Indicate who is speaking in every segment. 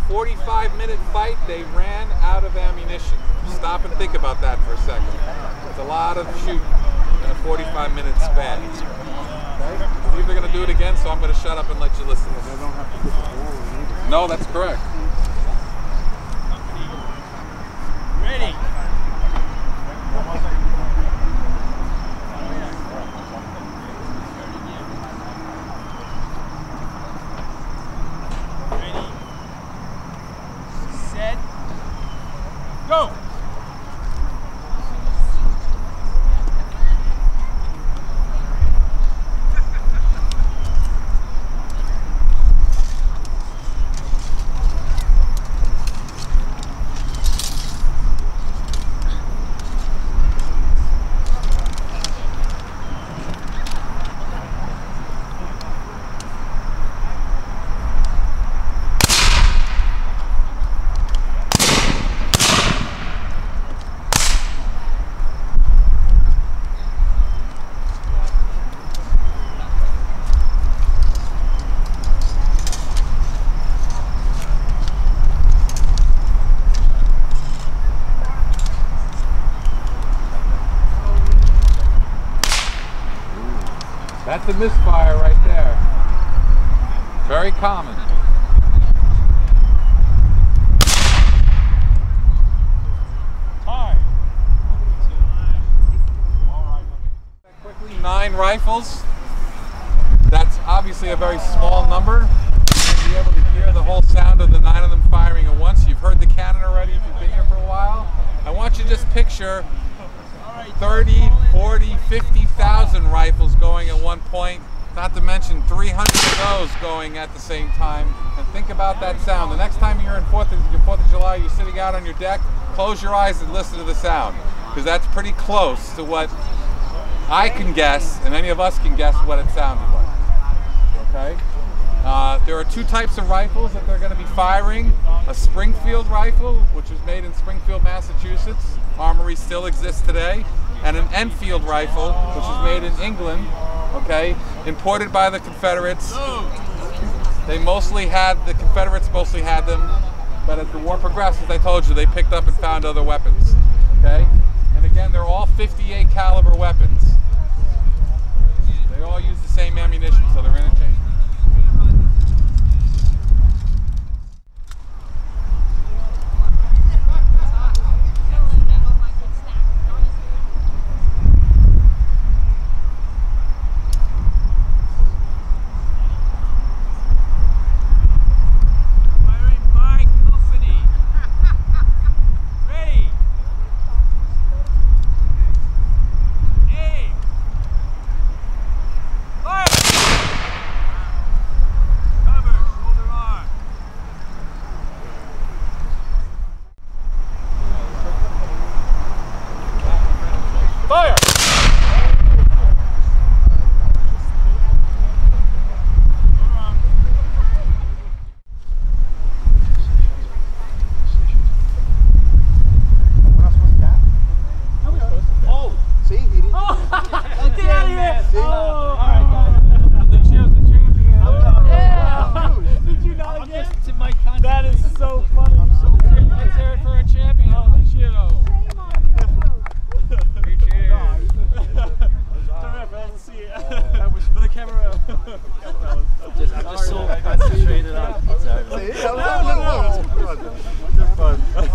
Speaker 1: 45-minute fight, they ran out of ammunition. Stop and think about that for a second. It's a lot of shooting in a 45-minute span. I believe they're going to do it again, so I'm going to shut up and let you listen. No, that's correct.
Speaker 2: Ready. Set. Go.
Speaker 1: That's a misfire right there. Very common.
Speaker 2: Time.
Speaker 1: Quickly, 9 rifles. That's obviously a very small number. You'll be able to hear the whole sound of the 9 of them firing at once. You've heard the cannon already if you've been here for a while. I want you to just picture 30, 40, 50,000 rifles going at one point, not to mention 300 of those going at the same time. And think about that sound. The next time you're in 4th of July, you're sitting out on your deck, close your eyes and listen to the sound, because that's pretty close to what I can guess, and any of us can guess what it sounded like. Okay? There are 2 types of rifles that they're going to be firing. A Springfield rifle, which was made in Springfield, Massachusetts. Armory still exists today. And an Enfield rifle, which was made in England, okay, imported by the Confederates. The Confederates mostly had them, but as the war progressed, as I told you, they picked up and found other weapons, okay? And again, they're all 58 caliber weapons. They all use the same ammunition, so they're interchangeable.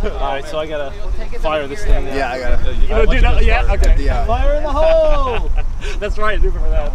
Speaker 2: Alright, so I gotta fire this thing.
Speaker 3: Yeah, I gotta.
Speaker 2: You gonna do that? Yeah, okay.
Speaker 3: Yeah.
Speaker 2: Fire in the hole! That's right, do it for that.